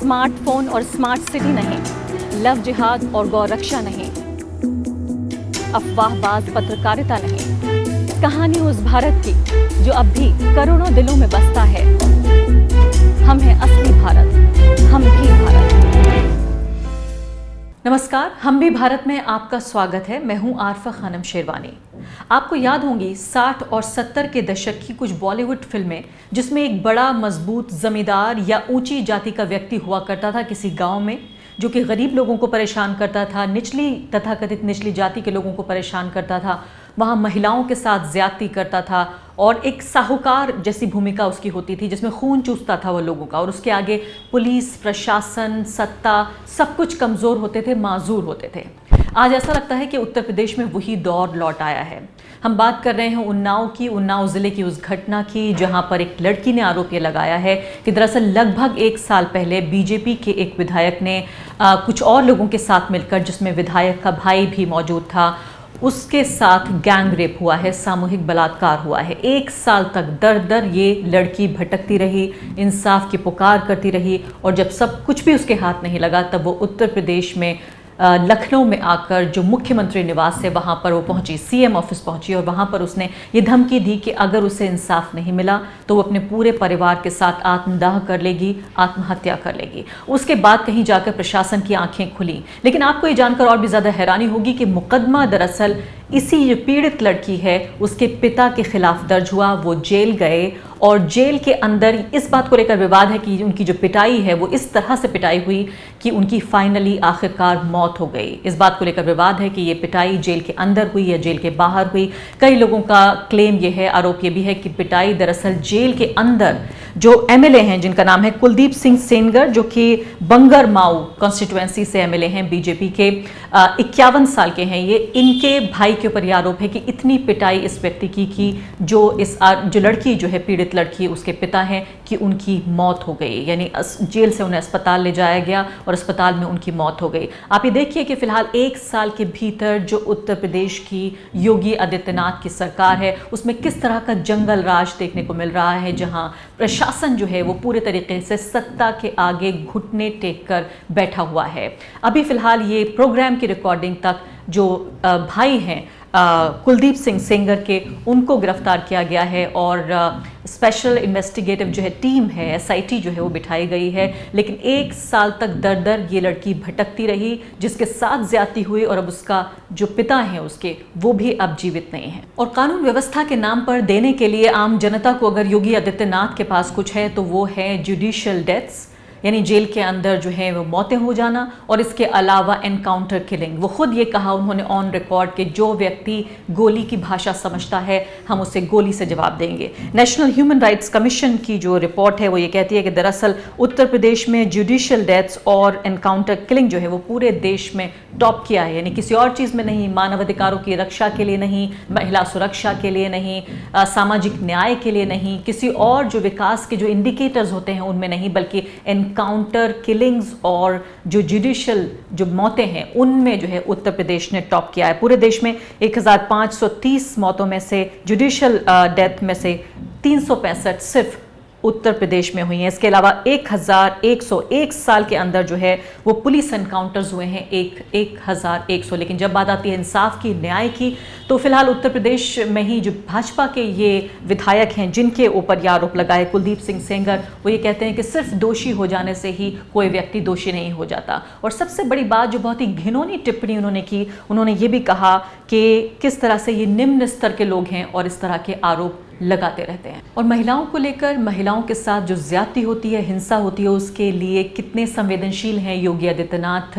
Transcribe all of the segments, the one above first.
Smartphone और smart city नहीं, love जिहाद और गौ रक्षा नहीं, अफवाहबाज पत्रकारिता नहीं, कहानी उस भारत की जो अब भी करोड़ों दिलों में बसता है। हम हैं असली भारत, हम भी भारत। नमस्कार, हम भी भारत में आपका स्वागत है। मैं हूं आरफा खानम शेरवानी। आपको याद होंगी 60 और 70 के दशक की कुछ बॉलीवुड फिल्में जिसमें एक बड़ा मजबूत जमींदार या ऊंची जाति का व्यक्ति हुआ करता था किसी गांव में, जो कि गरीब लोगों को परेशान करता था, निचली तथाकथित निचली जाति के लोगों को परेशान करता था, वहाँ महिलाओं के साथ ज्यादती करता था और एक साहूकार जैसी भूमिका उसकी होती थी जिसमें खून चूसता था वो लोगों का। और उसके आगे पुलिस, प्रशासन, सत्ता सब कुछ कमज़ोर होते थे, माजूर होते थे। आज ऐसा लगता है कि उत्तर प्रदेश में वही दौर लौट आया है। हम बात कर रहे हैं उन्नाव की, उन्नाव ज़िले की उस घटना की जहां पर एक लड़की ने आरोप ये लगाया है कि दरअसल लगभग 1 साल पहले बीजेपी के एक विधायक ने कुछ और लोगों के साथ मिलकर, जिसमें विधायक का भाई भी मौजूद था, उसके साथ गैंग रेप हुआ है, सामूहिक बलात्कार हुआ है। 1 साल तक दर दर ये लड़की भटकती रही, इंसाफ की पुकार करती रही और जब सब कुछ भी उसके हाथ नहीं लगा तब वो उत्तर प्रदेश में लखनऊ में आकर जो मुख्यमंत्री निवास है वहाँ पर वो पहुँची, सीएम ऑफिस पहुँची और वहाँ पर उसने ये धमकी दी कि अगर उसे इंसाफ नहीं मिला तो वो अपने पूरे परिवार के साथ आत्मदाह कर लेगी, आत्महत्या कर लेगी। उसके बाद कहीं जाकर प्रशासन की आंखें खुली। लेकिन आपको ये जानकर और भी ज़्यादा हैरानी होगी कि मुकदमा दरअसल इसी जो पीड़ित लड़की है उसके पिता के खिलाफ दर्ज हुआ। वो जेल गए और जेल के अंदर इस बात को लेकर विवाद है कि उनकी जो पिटाई है वो इस तरह से पिटाई हुई कि उनकी फाइनली आखिरकार मौत हो गई। इस बात को लेकर विवाद है कि ये पिटाई जेल के अंदर हुई या जेल के बाहर हुई। कई लोगों का क्लेम ये है, आरोप ये भी है कि पिटाई दरअसल जेल के अंदर जो एमएलए हैं जिनका नाम है कुलदीप सिंह सेंगर, जो कि बंगर माऊ कॉन्स्टिट्यूएंसी से एमएलए हैं बीजेपी के, 51 साल के हैं ये, इनके भाई के ऊपर यह आरोप है कि इतनी पिटाई इस व्यक्ति की जो लड़की जो है पीड़ित लड़की, उसके पिता हैं, कि उनकी मौत हो गई। यानी जेल से उन्हें अस्पताल ले जाया गया और अस्पताल में उनकी मौत हो गई। आप ये देखिए कि फिलहाल 1 साल के भीतर जो उत्तर प्रदेश की योगी आदित्यनाथ की सरकार है उसमें किस तरह का जंगल राज देखने को मिल रहा है, जहां प्रशासन जो है वो पूरे तरीके से सत्ता के आगे घुटने टेक कर बैठा हुआ है। अभी फिलहाल ये प्रोग्राम की रिकॉर्डिंग तक जो भाई हैं कुलदीप सिंह सेंगर के, उनको गिरफ्तार किया गया है और स्पेशल इन्वेस्टिगेटिव जो है टीम है, एसआईटी जो है वो बिठाई गई है। लेकिन 1 साल तक दर दर ये लड़की भटकती रही, जिसके साथ ज्यादती हुई और अब उसका जो पिता है उसके, वो भी अब जीवित नहीं है। और कानून व्यवस्था के नाम पर देने के लिए आम जनता को अगर योगी आदित्यनाथ के पास कुछ है तो वो है जुडिशियल डेथ्स, यानी जेल के अंदर जो है वो मौतें हो जाना, और इसके अलावा एनकाउंटर किलिंग। वो खुद ये कहा उन्होंने ऑन रिकॉर्ड कि जो व्यक्ति गोली की भाषा समझता है हम उसे गोली से जवाब देंगे। नेशनल ह्यूमन राइट्स कमीशन की जो रिपोर्ट है वो ये कहती है कि दरअसल उत्तर प्रदेश में जुडिशियल डेथ्स और एनकाउंटर किलिंग जो है वो पूरे देश में टॉप किया है। यानी किसी और चीज़ में नहीं, मानवाधिकारों की रक्षा के लिए नहीं, महिला सुरक्षा के लिए नहीं, सामाजिक न्याय के लिए नहीं, किसी और जो विकास के जो इंडिकेटर्स होते हैं उनमें नहीं, बल्कि काउंटर किलिंग्स और जो जुडिशियल जो मौतें हैं उनमें जो है उत्तर प्रदेश ने टॉप किया है। पूरे देश में 1530 मौतों में से, जुडिशियल डेथ में से 365 सिर्फ उत्तर प्रदेश में हुई हैं। इसके अलावा 1101 साल के अंदर जो है वो पुलिस एनकाउंटर्स हुए हैं, 1100। लेकिन जब बात आती है इंसाफ की, न्याय की, तो फिलहाल उत्तर प्रदेश में ही जो भाजपा के ये विधायक हैं जिनके ऊपर यह आरोप लगा है, कुलदीप सिंह सेंगर, वो ये कहते हैं कि सिर्फ दोषी हो जाने से ही कोई व्यक्ति दोषी नहीं हो जाता। और सबसे बड़ी बात, जो बहुत ही घिनौनी टिप्पणी उन्होंने की, उन्होंने ये भी कहा कि किस तरह से ये निम्न स्तर के लोग हैं और इस तरह के आरोप लगाते रहते हैं। और महिलाओं को लेकर, महिलाओं के साथ जो ज्यादती होती है, हिंसा होती है, उसके लिए कितने संवेदनशील हैं योगी आदित्यनाथ,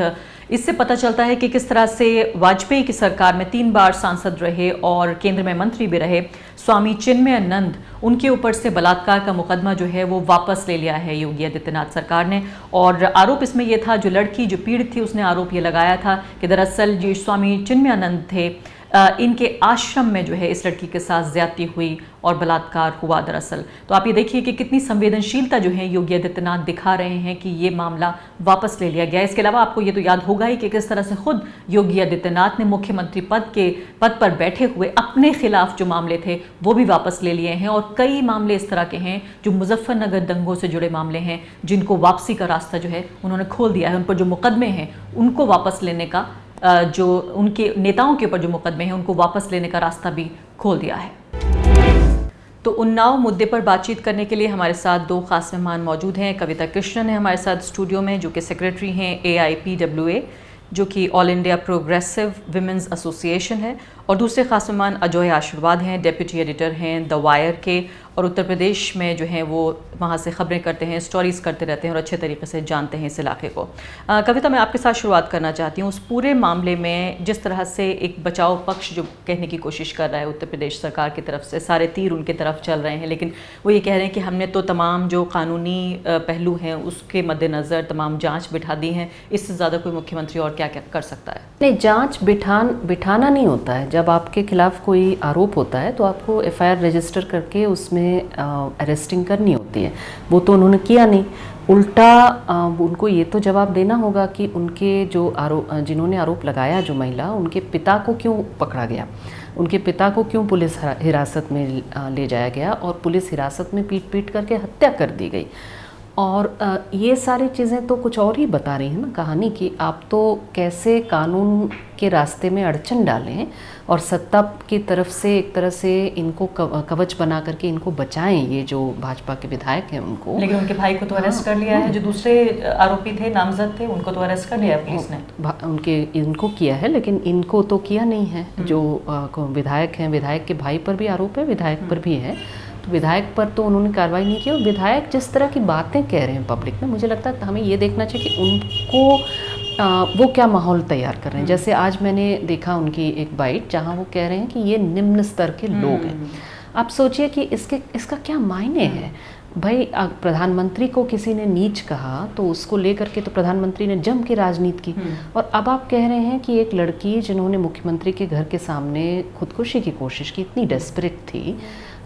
इससे पता चलता है कि किस तरह से वाजपेयी की सरकार में 3 बार सांसद रहे और केंद्र में मंत्री भी रहे स्वामी चिन्मयानंद, उनके ऊपर से बलात्कार का मुकदमा जो है वो वापस ले लिया है योगी आदित्यनाथ सरकार ने। और आरोप इसमें यह था, जो लड़की जो पीड़ित थी उसने आरोप ये लगाया था कि दरअसल जो स्वामी चिन्मयानंद थे इनके आश्रम में जो है इस लड़की के साथ ज्यादती हुई और बलात्कार हुआ दरअसल। तो आप ये देखिए कि कितनी संवेदनशीलता जो है योगी आदित्यनाथ दिखा रहे हैं कि ये मामला वापस ले लिया गया। इसके अलावा आपको ये तो याद होगा ही कि किस तरह से खुद योगी आदित्यनाथ ने मुख्यमंत्री पद पर बैठे हुए अपने खिलाफ जो मामले थे वो भी वापस ले लिए हैं, और कई मामले इस तरह के हैं जो मुजफ्फरनगर दंगों से जुड़े मामले हैं जिनको वापसी का रास्ता जो है उन्होंने खोल दिया है। उन पर जो मुकदमे हैं उनको वापस लेने का, जो उनके नेताओं के ऊपर जो मुकदमे हैं उनको वापस लेने का रास्ता भी खोल दिया है। तो उन्नाव मुद्दे पर बातचीत करने के लिए हमारे साथ दो खास मेहमान मौजूद हैं। कविता कृष्णन है हमारे साथ स्टूडियो में, जो कि सेक्रेटरी हैं AIPWA, जो कि all India progressive women's association है, और दूसरे खास मेहमान अजय आशीर्वाद हैं, डेप्यूटी एडिटर हैं द वायर के, और उत्तर प्रदेश में जो हैं वो वहाँ से खबरें करते हैं, स्टोरीज़ करते रहते हैं और अच्छे तरीके से जानते हैं इस इलाके को। कविता, मैं आपके साथ शुरुआत करना चाहती हूँ उस पूरे मामले में जिस तरह से एक बचाव पक्ष जो कहने की कोशिश कर रहा है उत्तर प्रदेश सरकार की तरफ से, सारे तीर उनके तरफ चल रहे हैं, लेकिन वो ये कह रहे हैं कि हमने तो तमाम जो कानूनी पहलू हैं उसके मद्देनज़र तमाम जाँच बिठा दी हैं, इससे ज़्यादा कोई मुख्यमंत्री और क्या क्या कर सकता है? नहीं, जांच बिठाना नहीं होता है। जब आपके खिलाफ कोई आरोप होता है तो आपको FIR रजिस्टर करके उसमें अरेस्टिंग करनी होती है। वो तो उन्होंने किया नहीं, उल्टा उनको ये तो जवाब देना होगा कि उनके जो जिन्होंने आरोप लगाया, जो महिला, उनके पिता को क्यों पकड़ा गया, उनके पिता को क्यों पुलिस हिरासत में ले जाया गया और पुलिस हिरासत में पीट करके हत्या कर दी गई। और ये सारी चीज़ें तो कुछ और ही बता रही हैं ना कहानी की। आप तो कैसे कानून के रास्ते में अड़चन डालें और सत्ता की तरफ से एक तरह से इनको कवच बना करके इनको बचाएं, ये जो भाजपा के विधायक हैं उनको। लेकिन उनके भाई को तो अरेस्ट कर लिया है, जो दूसरे आरोपी थे, नामजद थे, उनको तो अरेस्ट कर लिया है पुलिस ने। इनको किया है, लेकिन इनको तो किया नहीं है। जो विधायक हैं, विधायक के भाई पर भी आरोप है, विधायक पर भी है, तो विधायक पर तो उन्होंने कार्रवाई नहीं की। और विधायक जिस तरह की बातें कह रहे हैं पब्लिक में, मुझे लगता है हमें ये देखना चाहिए कि उनको वो क्या माहौल तैयार कर रहे हैं। जैसे आज मैंने देखा उनकी एक बाइट जहां वो कह रहे हैं कि ये निम्न स्तर के लोग हैं। आप सोचिए कि इसका क्या मायने है भाई। प्रधानमंत्री को किसी ने नीच कहा तो उसको लेकर के तो प्रधानमंत्री ने जम के राजनीति की, और अब आप कह रहे हैं कि एक लड़की जिन्होंने मुख्यमंत्री के घर के सामने खुदकुशी की कोशिश की, इतनी डेस्परेट थी,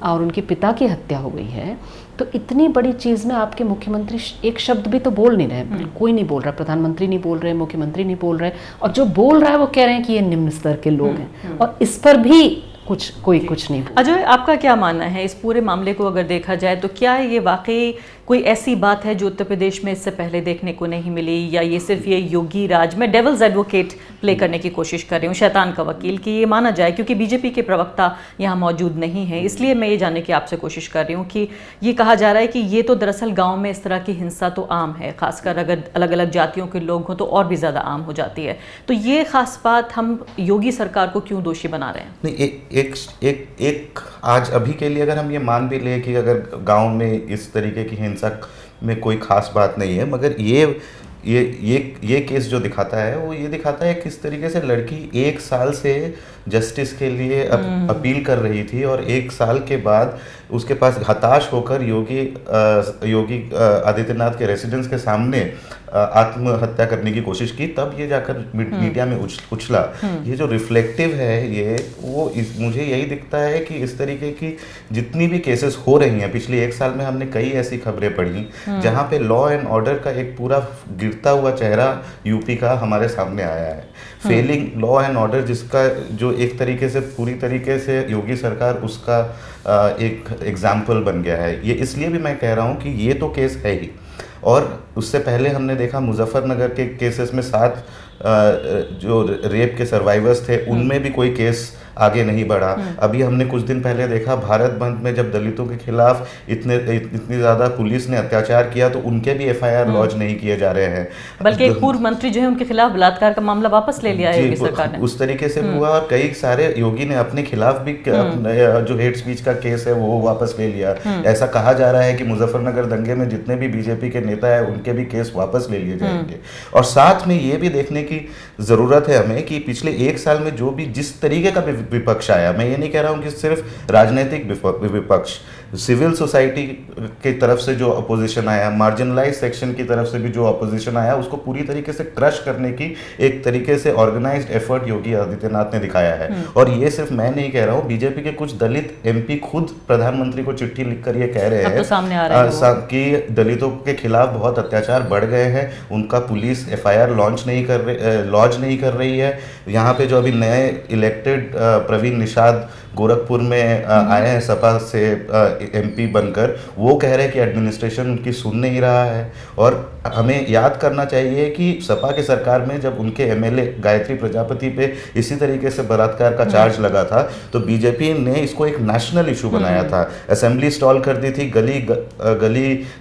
और उनके पिता की हत्या हो गई है, तो इतनी बड़ी चीज़ में आपके मुख्यमंत्री एक शब्द भी तो बोल नहीं रहे। कोई नहीं बोल रहा, प्रधानमंत्री नहीं बोल रहे, मुख्यमंत्री नहीं बोल रहे, और जो बोल रहा है वो कह रहे हैं कि ये निम्न स्तर के लोग हैं, और इस पर भी कोई कुछ नहीं। अजय, आपका क्या मानना है इस पूरे मामले को अगर देखा जाए तो क्या ये वाकई कोई ऐसी बात है जो उत्तर प्रदेश में इससे पहले देखने को नहीं मिली, या ये सिर्फ ये योगी राज, मैं डेविल्स एडवोकेट प्ले करने की कोशिश कर रही हूँ, शैतान का वकील, कि ये माना जाए क्योंकि बीजेपी के प्रवक्ता यहाँ मौजूद नहीं है, इसलिए मैं ये जानने की आपसे कोशिश कर रही हूँ कि ये कहा जा रहा है कि ये तो दरअसल गाँव में इस तरह की हिंसा तो आम है, खासकर अगर अलग अलग जातियों के लोग हों तो और भी ज़्यादा आम हो जाती है। तो ये खास बात हम योगी सरकार को क्यों दोषी बना रहे हैं? नहीं, एक आज अभी के लिए अगर हम ये मान भी लें कि अगर गांव में इस तरीके की हिंसा में कोई खास बात नहीं है, मगर ये केस जो दिखाता है वो ये दिखाता है किस तरीके से लड़की 1 साल से जस्टिस के लिए अपील कर रही थी, और 1 साल के बाद उसके पास हताश होकर योगी आदित्यनाथ के रेसिडेंस के सामने आत्महत्या करने की कोशिश की, तब ये जाकर मीडिया में उछला। ये जो रिफ्लेक्टिव है मुझे यही दिखता है कि इस तरीके की जितनी भी केसेस हो रही हैं पिछले 1 साल में, हमने कई ऐसी खबरें पढ़ी जहां पे लॉ एंड ऑर्डर का एक पूरा गिरता हुआ चेहरा यूपी का हमारे सामने आया है। फेलिंग लॉ एंड ऑर्डर, जिसका जो एक तरीके से पूरी तरीके से योगी सरकार उसका एक एग्जाम्पल बन गया है। ये इसलिए भी मैं कह रहा हूँ कि ये तो केस है ही, और उससे पहले हमने देखा मुजफ्फरनगर के केसेस में 7 जो रेप के सर्वाइवर्स थे उनमें भी कोई केस आगे नहीं बढ़ा। अभी हमने कुछ दिन पहले देखा भारत बंद में जब दलितों के खिलाफ इतनी ज़्यादा पुलिस ने अत्याचार किया तो उनके भी FIR लॉन्च नहीं किए जा रहे हैं, बल्कि एक पूर्व मंत्री जो है उनके खिलाफ बलात्कार का मामला वापस ले लिया है योगी सरकार ने। उस तरीके से हुआ, और कई सारे योगी ने अपने खिलाफ भी जो हेट स्पीच का केस है वो वापस ले लिया। ऐसा कहा जा रहा है कि मुजफ्फरनगर दंगे में जितने भी बीजेपी के नेता है उनके भी केस वापस ले लिए जाएंगे। और साथ में ये भी देखने की जरूरत है हमें कि पिछले 1 साल में जो भी जिस तरीके का विपक्ष आया, मैं ये नहीं कह रहा हूँ कि सिर्फ राजनीतिक विपक्ष, सिविल सोसाइटी की तरफ से जो अपोजिशन आया, मार्जिनलाइज सेक्शन की तरफ से भी जो अपोजिशन आया, उसको पूरी तरीके से क्रश करने की एक तरीके से ऑर्गेनाइज्ड एफर्ट योगी आदित्यनाथ ने दिखाया है। और ये सिर्फ मैं नहीं कह रहा हूँ, बीजेपी के कुछ दलित एमपी खुद प्रधानमंत्री को चिट्ठी लिखकर ये कह रहे हैं तो सामने आ रहा है कि दलितों के खिलाफ बहुत अत्याचार बढ़ गए हैं, उनका पुलिस एफआईआर लॉन्च नहीं कर रही है। यहाँ पे जो अभी नए इलेक्टेड प्रवीण निषाद गोरखपुर में आए हैं सपा से एमपी बनकर, वो कह रहे हैं कि एडमिनिस्ट्रेशन उनकी सुन नहीं रहा है। और हमें याद करना चाहिए कि सपा के सरकार में जब उनके एमएलए गायत्री प्रजापति पे इसी तरीके से बलात्कार का चार्ज लगा था, तो बीजेपी ने इसको एक नेशनल इशू बनाया था, असेंबली स्टॉल कर दी थी,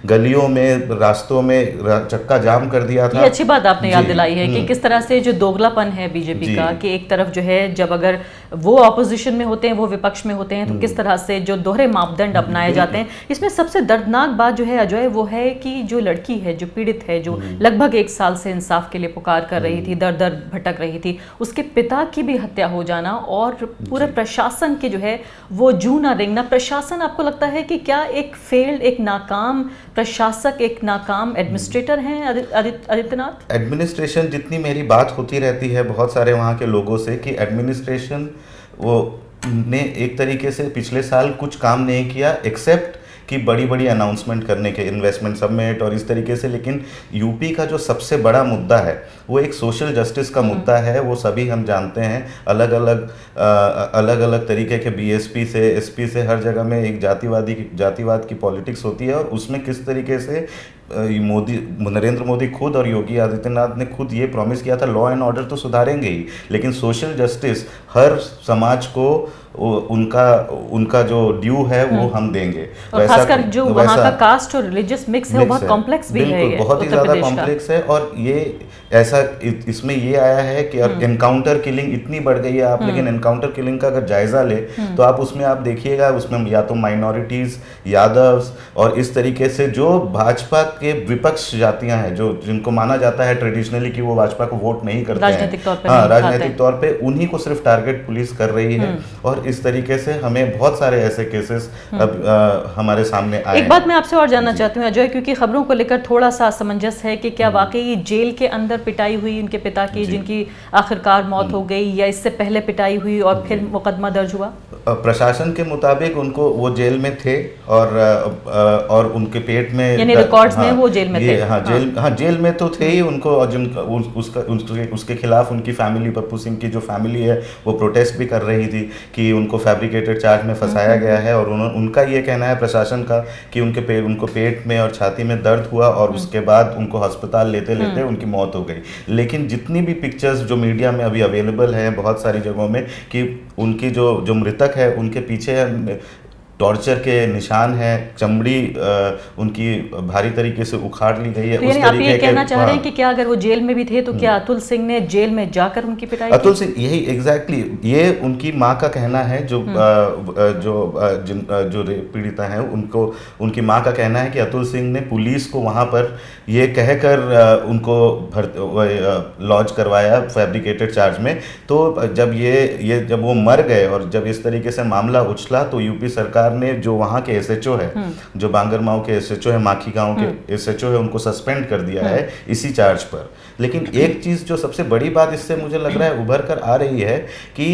गलियों में, रास्तों में चक्का जाम कर दिया था। ये अच्छी बात आपने याद दिलाई है कि किस तरह से जो दोगलापन है बीजेपी का, कि एक तरफ जो है जब अगर वो ऑपोजिशन में होते हैं, वो विपक्ष में होते हैं, तो किस तरह से जो दोहरे मापदंड अपनाए जाते हैं। इसमें सबसे दर्दनाक बात जो है अजय, वो है कि जो लड़की है, जो पीड़ित है, जो लगभग 1 साल से इंसाफ के लिए पुकार कर रही थी, दर दर भटक रही थी, उसके पिता की भी हत्या हो जाना और पूरे प्रशासन के जो है वो जू ना रेंगना। प्रशासन, आपको लगता है कि क्या एक फेल्ड, एक नाकाम प्रशासक, एक नाकाम एडमिनिस्ट्रेटर हैं आदित्यनाथ? एडमिनिस्ट्रेशन, जितनी मेरी बात होती रहती है बहुत सारे वहाँ के लोगों से कि एडमिनिस्ट्रेशन वो ने एक तरीके से पिछले साल कुछ काम नहीं किया एक्सेप्ट कि बड़ी बड़ी अनाउंसमेंट करने के, इन्वेस्टमेंट समिट और इस तरीके से। लेकिन यूपी का जो सबसे बड़ा मुद्दा है वो एक सोशल जस्टिस का मुद्दा है, वो सभी हम जानते हैं। अलग अलग तरीके के बीएसपी से एसपी से हर जगह में एक जातिवाद की पॉलिटिक्स होती है, और उसमें किस तरीके से नरेंद्र मोदी खुद और योगी आदित्यनाथ ने खुद ये प्रॉमिस किया था, लॉ एंड ऑर्डर तो सुधारेंगे ही, लेकिन सोशल जस्टिस, हर समाज को उनका जो ड्यू है वो हम देंगे। और खासकर जो वहाँ का कास्ट और रिलीजियस मिक्स है वो बहुत कॉम्प्लेक्स भी है, बहुत ही ज़्यादा कॉम्प्लेक्स है। और ये ऐसा इसमें ये आया है कि एनकाउंटर किलिंग इतनी बढ़ गई है, आप लेकिन एनकाउंटर किलिंग का अगर जायजा ले तो आप उसमें आप देखिएगा, उसमें या तो माइनॉरिटीज, यादव्स और इस तरीके से जो भाजपा के विपक्ष जातियां हैं, जो जिनको माना जाता है ट्रेडिशनली कि वो भाजपा को वोट नहीं करते हैं, राजनीतिक तौर पे उन्हीं को सिर्फ टारगेट पुलिस कर रही है। और इस तरीके से हमें बहुत सारे ऐसे केसेस अब हमारे सामने आए। एक बात मैं आपसे और जानना चाहती हूँ अजय, क्योंकि खबरों को लेकर थोड़ा सा असमंजस है कि क्या वाकई जेल के अंदर पिटाई हुई उनके पिता की, जिनकी आखिरकार मौत हो गई, या इससे पहले पिटाई हुई और फिर मुकदमा दर्ज हुआ? प्रशासन के मुताबिक उनको वो जेल में थे और उनके पेट में, यानी रिकॉर्ड्स में वो जेल में थे। जेल में तो थे ही उनको, और उसके खिलाफ उनकी फैमिली, पप्पू सिंह की जो फैमिली है वो प्रोटेस्ट भी कर रही थी कि उनको फैब्रिकेटेड चार्ज में फंसाया गया है। और उनका ये कहना है प्रशासन का कि उनको पेट में और छाती में दर्द हुआ और उसके बाद उनको अस्पताल लेते लेते उनकी मौत हो गई। लेकिन जितनी भी पिक्चर्स जो मीडिया में अभी अवेलेबल है बहुत सारी जगहों में, कि उनकी जो मृतक है उनके पीछे टॉर्चर के निशान है, चमड़ी उनकी भारी तरीके से उखाड़ ली गई है। तो आप ये कहना चाह रहे हैं कि क्या अगर वो जेल में भी थे तो क्या अतुल सिंह ने जेल में जाकर उनकी पिटाई की? अतुल सिंह, यही एग्जैक्टली ये उनकी माँ का कहना है, जो पीड़िता है उनकी माँ का कहना है कि अतुल सिंह ने पुलिस को वहाँ पर ये कहकर उनको लॉन्च करवाया फैब्रिकेटेड चार्ज में। तो जब वो मर गए और जब इस तरीके से मामला उछला तो यूपी सरकार ने जो वहाँ के एसएचओ है, जो बांगरमाऊ के एसएचओ है, माखी गांव के एसएचओ है, उनको सस्पेंड कर दिया है इसी चार्ज पर। लेकिन एक चीज़ जो सबसे बड़ी बात इससे मुझे लग रहा है उभर कर आ रही है कि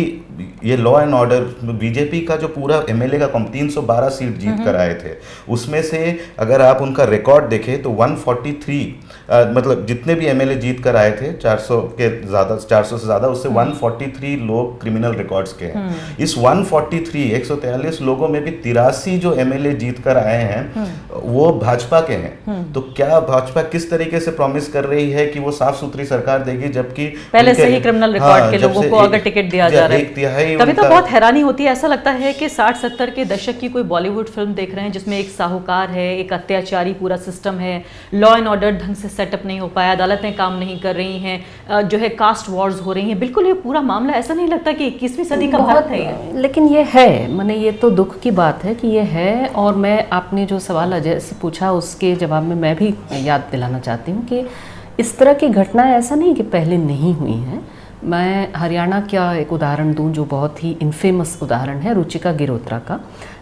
ये लॉ एंड ऑर्डर, बीजेपी का जो पूरा एमएलए का 312 सीट जीत कर आए थे, उसमें से अगर आप उनका रिकॉर्ड देखें तो 143 मतलब जितने भी एमएलए जीत कर आए थे 400 से ज़्यादा, उससे 143 लोग क्रिमिनल रिकॉर्ड्स के हैं। इस 143 लोगों में भी 83 जो एमएलए जीत कर आए हैं वो भाजपा के हैं। तो क्या भाजपा किस तरीके से प्रॉमिस कर रही है कि वो साफ सुथरी सरकार देगी, जबकि पहले से ही क्रिमिनल रिकॉर्ड के लोगों को अगर टिकट दिया जा रहा है? कभी तो बहुत हैरानी होती है, ऐसा लगता है कि 60-70 के दशक की कोई बॉलीवुड फिल्म देख रहे हैं जिसमें एक साहूकार है, एक अत्याचारी पूरा सिस्टम है, लॉ एंड ऑर्डर ढंग से सेटअप नहीं हो पाया, अदालतें काम नहीं कर रही हैं, जो है कास्ट वॉर्स हो रही हैं। बिल्कुल ये पूरा मामला ऐसा नहीं लगता कि 21वीं सदी का भारत है ये? लेकिन ये है, मैंने ये तो दुख की बात है कि ये है। और मैं आपने जो सवाल अजय से पूछा उसके जवाब में मैं भी याद दिलाना चाहती हूँ कि इस तरह की घटनाएं ऐसा नहीं कि पहले नहीं हुई हैं। मैं हरियाणा का एक उदाहरण दूं जो बहुत ही इनफेमस उदाहरण है रुचिका गिरोत्रा का,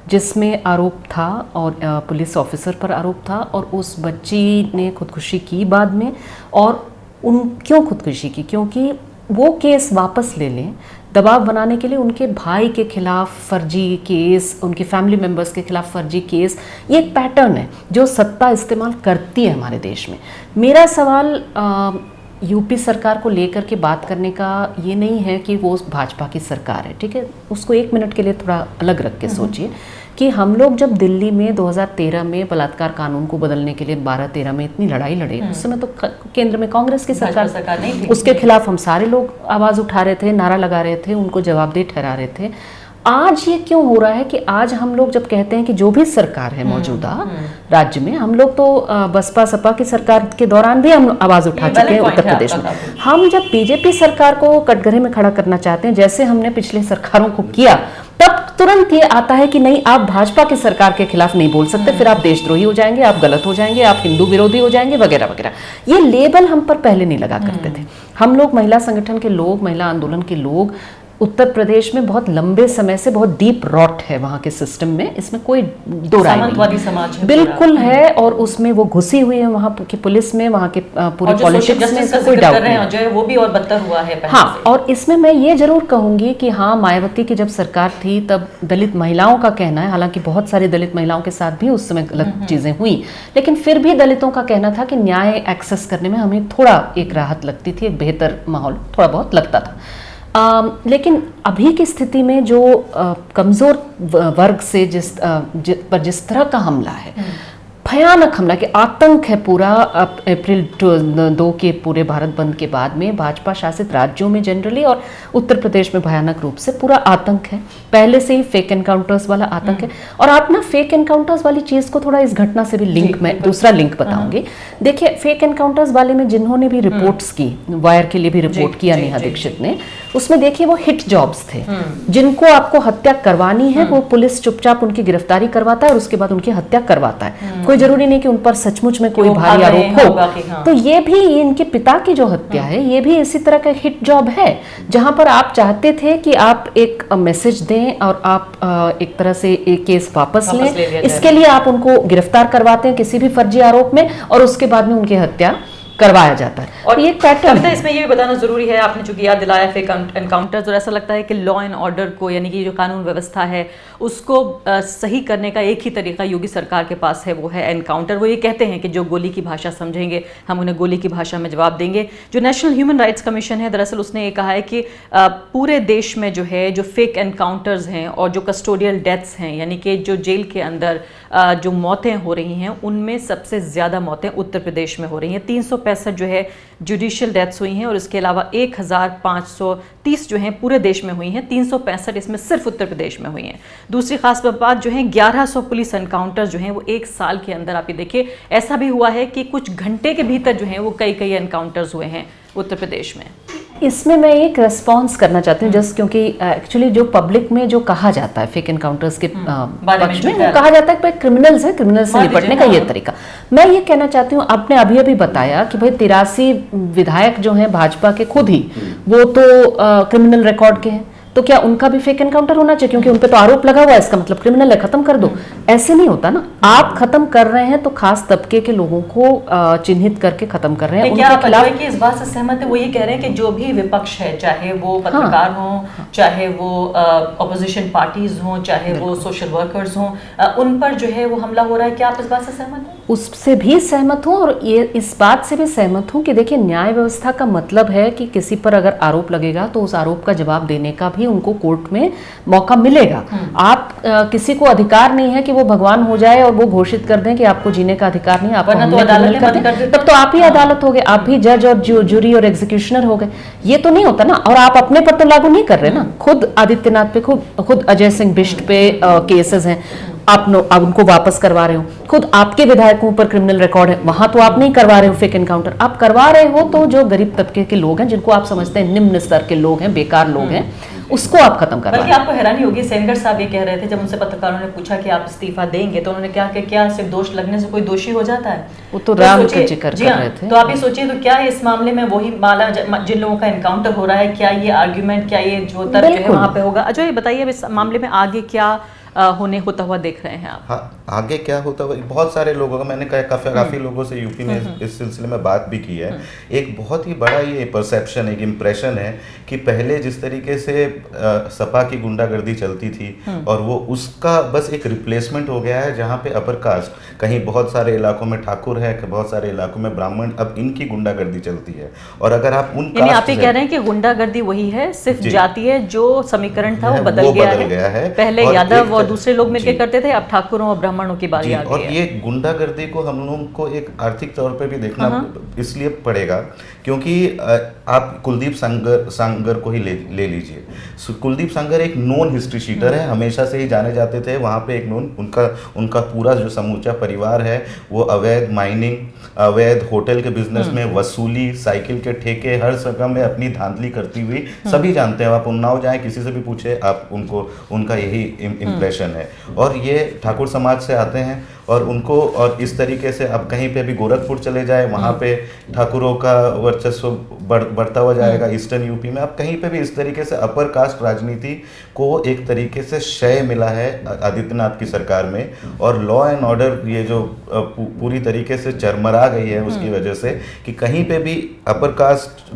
जिसमें आरोप था और पुलिस ऑफिसर पर आरोप था और उस बच्ची ने खुदकुशी की बाद में। और क्यों खुदकुशी की? क्योंकि वो केस वापस ले लें, दबाव बनाने के लिए उनके भाई के खिलाफ फर्जी केस, उनके फैमिली मेम्बर्स के खिलाफ फर्जी केस, ये एक पैटर्न है जो सत्ता इस्तेमाल करती है हमारे देश में। मेरा सवाल यूपी सरकार को लेकर के बात करने का ये नहीं है कि वो भाजपा की सरकार है, ठीक है, उसको एक मिनट के लिए थोड़ा अलग रख के सोचिए कि हम लोग जब दिल्ली में 2013 में बलात्कार कानून को बदलने के लिए 12-13 में इतनी लड़ाई लड़े, उस समय तो केंद्र में कांग्रेस की सरकार नहीं थी, उसके खिलाफ हम सारे लोग आवाज़ उठा रहे थे, नारा लगा रहे थे, उनको जवाबदेह ठहरा रहे थे। आज ये क्यों हो रहा है कि आज हम लोग जब कहते हैं कि जो भी सरकार है मौजूदा राज्य में, हम लोग तो बसपा सपा की सरकार के दौरान भी हम आवाज उठा चुके हैं उत्तर प्रदेश में, हम जब बीजेपी सरकार को कटघरे में खड़ा करना चाहते हैं जैसे हमने पिछले सरकारों को किया, तब तुरंत ये आता है कि नहीं, आप भाजपा की सरकार के खिलाफ नहीं बोल सकते, फिर आप देशद्रोही हो जाएंगे, आप गलत हो जाएंगे, आप हिंदू विरोधी हो जाएंगे, वगैरह वगैरह। ये लेबल हम पर पहले नहीं लगा करते थे। हम लोग महिला संगठन के लोग, महिला आंदोलन के लोग, उत्तर प्रदेश में बहुत लंबे समय से बहुत डीप रॉट है वहाँ के सिस्टम में, इसमें कोई दो राय नहीं, समाज है बिल्कुल है, और उसमें वो घुसी हुई है वहाँ की पुलिस में, वहाँ के पूरे पॉलिटिक्स में, इसका कोई डाउट नहीं, जो है वो भी और बदतर हुआ है पहले हाँ। और इसमें मैं ये जरूर कहूँगी कि हाँ, मायावती की जब सरकार थी तब दलित महिलाओं का कहना है, हालांकि बहुत सारी दलित महिलाओं के साथ भी उस समय गलत चीज़ें हुई, लेकिन फिर भी दलितों का कहना था कि न्याय एक्सेस करने में हमें थोड़ा एक राहत लगती थी, एक बेहतर माहौल थोड़ा बहुत लगता था। लेकिन अभी की स्थिति में जो कमज़ोर वर्ग से जिस तरह का हमला है, भयानक हमला कि आतंक है पूरा, अप्रैल 2 के पूरे भारत बंद के बाद में भाजपा शासित राज्यों में जनरली और उत्तर प्रदेश में भयानक रूप से पूरा आतंक है, पहले से ही फेक एनकाउंटर्स वाला आतंक है। और आप ना फेक एनकाउंटर्स वाली चीज़ को थोड़ा इस घटना से भी लिंक, मैं दूसरा लिंक बताऊंगी। देखिए, फेक एनकाउंटर्स वाले में जिन्होंने भी रिपोर्ट्स की, वायर के लिए भी रिपोर्ट किया नेहा दीक्षित ने, उसमें देखिए वो हिट जॉब्स थे, जिनको आपको हत्या करवानी है वो पुलिस चुपचाप उनकी गिरफ्तारी करवाता है और उसके बाद उनकी हत्या करवाता है। कोई जरूरी नहीं कि उन पर सचमुच में कोई भारी आरोप हो। तो ये भी इनके पिता की जो हत्या है, ये भी इसी तरह का हिट जॉब है, जहां पर आप चाहते थे कि आप एक मैसेज दें और आप एक तरह से एक केस वापस लें, इसके लिए आप उनको गिरफ्तार करवाते हैं किसी भी फर्जी आरोप में और उसके बाद में उनकी हत्या करवाया जाता है। और ये पैटर्न इसमें ये भी बताना जरूरी है, आपने चूंकि याद दिलाया फेक एनकाउंटर्स, और ऐसा लगता है कि लॉ एंड ऑर्डर को, यानी कि जो कानून व्यवस्था है उसको सही करने का एक ही तरीका योगी सरकार के पास है, वो है एनकाउंटर। वो ये कहते हैं कि जो गोली की भाषा समझेंगे हम उन्हें गोली की भाषा में जवाब देंगे। जो नेशनल ह्यूमन राइट्स कमीशन है, दरअसल उसने ये कहा है कि पूरे देश में जो है जो फेक एनकाउंटर्स हैं और जो कस्टोडियल डेथ्स हैं, यानी कि जो जेल के अंदर जो मौतें हो रही हैं, उनमें सबसे ज़्यादा मौतें उत्तर प्रदेश में हो रही हैं। 365 जो है जुडिशियल डेथ्स हुई हैं और इसके अलावा 1530 जो हैं पूरे देश में हुई हैं, 365 इसमें सिर्फ उत्तर प्रदेश में हुई हैं। दूसरी खास बात जो है 1100 पुलिस एनकाउंटर जो हैं वो एक साल के अंदर, आप ये देखिए, ऐसा भी हुआ है कि कुछ घंटे के भीतर जो हैं वो कई एनकाउंटर्स हुए हैं उत्तर प्रदेश में। इसमें मैं एक रेस्पॉन्स करना चाहती हूँ, जस्ट क्योंकि एक्चुअली जो पब्लिक में जो कहा जाता है फेक एनकाउंटर्स के पक्ष में, वो कहा जाता है कि क्रिमिनल्स है, क्रिमिनल से निपटने का ये तरीका। मैं ये कहना चाहती हूँ, आपने अभी बताया कि भाई 83 विधायक जो हैं भाजपा के खुद ही, वो तो क्रिमिनल रिकॉर्ड के हैं, तो क्या उनका भी फेक एनकाउंटर होना चाहिए? क्योंकि उन पे तो आरोप लगा हुआ है, इसका मतलब क्रिमिनल है, खत्म कर दो। ऐसे नहीं होता ना, आप खत्म कर रहे हैं तो खास तबके के लोगों को चिन्हित करके खत्म कर रहे हैं। क्या आप की इस बात से सहमत है? वो ये कह रहे हैं कि जो भी विपक्ष है, चाहे वो पत्रकार हों, चाहे वो ऑपोजिशन पार्टीज हों, चाहे वो सोशल वर्कर्स हों, उन पर जो है वो हमला हो रहा है, क्या आप इस बात से सहमत हैं? उससे भी सहमत हूँ और ये इस बात से भी सहमत हूँ कि देखिए, न्याय व्यवस्था का मतलब है कि किसी पर अगर आरोप लगेगा तो उस आरोप का जवाब देने का भी उनको कोर्ट में मौका मिलेगा। आप किसी को अधिकार नहीं है कि वो भगवान हो जाए और वो घोषित कर दें कि आपको जीने का अधिकार नहीं, आपको तो अदालत कर दें, तब तो आप ही अदालत हो गए, आप ही जज और जूरी और एग्जीक्यूशनर हो गए। ये तो नहीं होता ना, और आप अपने पर तो लागू नहीं कर रहे ना। खुद आदित्यनाथ पे, खुद अजय सिंह बिष्ट पे केसेस हैं, आप उनको वापस करवा रहे हो। खुद आपके विधायकों पर क्रिमिनल रिकॉर्ड है, वहां तो आप नहीं करवा रहे हो फेक एनकाउंटर। आप करवा रहे हो तो जो गरीब तबके के लोग हैं, जिनको आप समझते हैं निम्न स्तर के लोग हैं, बेकार लोग हैं, उसको आप खत्म कर रहे हैं। बल्कि आपको हैरानी होगी, सेनगर साहब ये कह रहे थे, जब उनसे पत्रकारों ने पूछा कि आप इस्तीफा देंगे, तो उन्होंने कहा कि क्या सिर्फ दोष लगने से कोई दोषी हो जाता है? वो तो राम का जिक्र कर रहे थे। तो आप ये सोचिए, तो क्या इस मामले में वही माला जिन लोगों का एनकाउंटर हो रहा है, क्या ये आर्ग्यूमेंट, क्या ये जो तर्क है वहां पे होगा? अजय, ये बताइए इस मामले में आगे क्या होता हुआ देख रहे हैं आप? हाँ, आगे क्या होता है, बहुत सारे लोगों का मैंने काफ़ी लोगों से यूपी में इस सिलसिले में बात भी की है। एक बहुत ही बड़ा ये परसेप्शन, एक इम्प्रेशन है कि पहले जिस तरीके से सपा की गुंडागर्दी चलती थी और वो उसका बस एक रिप्लेसमेंट हो गया है, जहाँ पे अपर कास्ट, कहीं बहुत सारे इलाकों में ठाकुर है, बहुत सारे इलाकों में ब्राह्मण, अब इनकी गुंडागर्दी चलती है। और अगर आप उन यानी आप ये कह रहे हैं कि गुंडागर्दी वही है, सिर्फ जातीय जो समीकरण था वो बदल गया है। पहले यादव और दूसरे लोग मिलकर करते थे, अब ठाकुरों और ब्राह्मणों की बारी आ गई है। और ये गुंडागर्दी को हम लोगों को एक आर्थिक तौर पे भी देखना इसलिए पड़ेगा क्योंकि आप कुलदीप सांगर को ही ले लीजिए। कुलदीप सांगर एक नोन हिस्ट्री शीटर है, हमेशा से ही जाने जाते थे। वहाँ पे एक नोन उनका पूरा जो समूचा परिवार है वो अवैध माइनिंग, अवैध होटल के बिजनेस में वसूली, साइकिल के ठेके, हर जगह में अपनी धांधली करती हुई सभी जानते हैं। आप उन्नाव जाएं, किसी से भी पूछे, आप उनका यही इम्प्रेशन है। और ये ठाकुर समाज से आते हैं और उनको, और इस तरीके से अब कहीं पे भी गोरखपुर चले जाए, वहाँ पे ठाकुरों का वर्चस्व बढ़ता हुआ जाएगा। ईस्टर्न यूपी में अब कहीं पे भी इस तरीके से अपर कास्ट राजनीति को एक तरीके से क्षय मिला है आदित्यनाथ की सरकार में। और लॉ एंड ऑर्डर ये जो पूरी तरीके से चरमरा गई है उसकी वजह से कि कहीं पे भी अपर कास्ट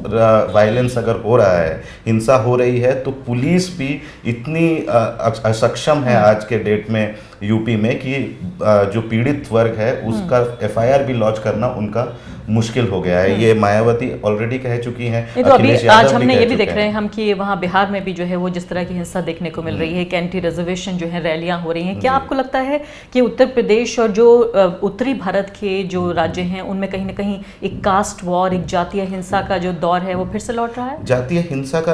वायलेंस अगर हो रहा है, हिंसा हो रही है, तो पुलिस भी इतनी असक्षम है आज के डेट में यूपी में कि जो पीड़ित वर्ग है उसका एफआईआर भी लॉन्च करना उनका मुश्किल हो गया है। ये मायावती ऑलरेडी कह चुकी हैं। तो अभी आज हमने ये भी देख रहे हैं हम कि वहाँ बिहार में भी जो है वो जिस तरह की हिंसा देखने को मिल रही है, कि एंटी रिजर्वेशन जो है रैलियां हो रही हैं। क्या आपको लगता है कि उत्तर प्रदेश और जो उत्तरी भारत के जो राज्य हैं उनमें कहीं ना कहीं एक कास्ट वॉर, एक जातीय हिंसा का जो दौर है वो फिर से लौट रहा है? जातीय हिंसा का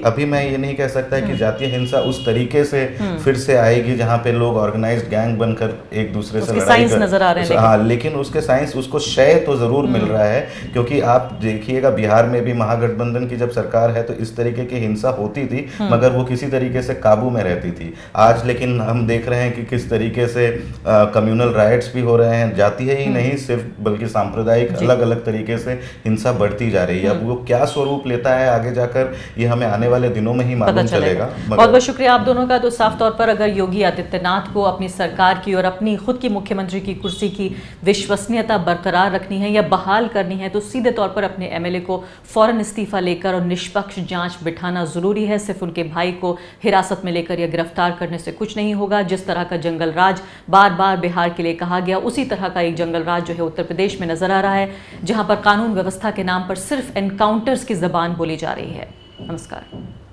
अभी मैं ये नहीं कह सकता कि जातीय हिंसा उस तरीके से फिर से आएगी जहाँ पे लोग ऑर्गेनाइज्ड गैंग बनकर एक दूसरे से लड़ाई नजर आ रहे हैं। हाँ, लेकिन उसके साइंस, उसको क्षय तो जरूर मिल रहा है। क्योंकि आप देखिएगा बिहार में भी महागठबंधन की जब सरकार है तो इस तरीके की हिंसा होती थी, मगर वो किसी तरीके से काबू में रहती थी। आज लेकिन हम देख रहे हैं कि किस तरीके से कम्युनल राइट्स भी हो रहे हैं। जातीय ही नहीं सिर्फ, बल्कि सांप्रदायिक अलग अलग तरीके से हिंसा बढ़ती जा रही है। अब वो क्या स्वरूप लेता है आगे जाकर, ये हमें आने वाले दिनों में ही मालूम चलेगा। बहुत बहुत शुक्रिया आप दोनों का। तो साफ तौर पर अगर योगी आदित्यनाथ को अपनी सरकार की और अपनी खुद की मुख्यमंत्री की कुर्सी की विश्वसनीयता बरकरार रखनी है या बहाल करनी है, तो सीधे तौर पर अपने एमएलए को फौरन इस्तीफा लेकर और निष्पक्ष जांच बिठाना जरूरी है। सिर्फ उनके भाई को हिरासत में लेकर या गिरफ्तार करने से कुछ नहीं होगा। जिस तरह का जंगल राज बार बार बिहार के लिए कहा गया, उसी तरह का एक जंगल राज जो है उत्तर प्रदेश में नजर आ रहा है, जहां पर कानून व्यवस्था के नाम पर सिर्फ एनकाउंटर्स की जबान बोली जा रही है। नमस्कार।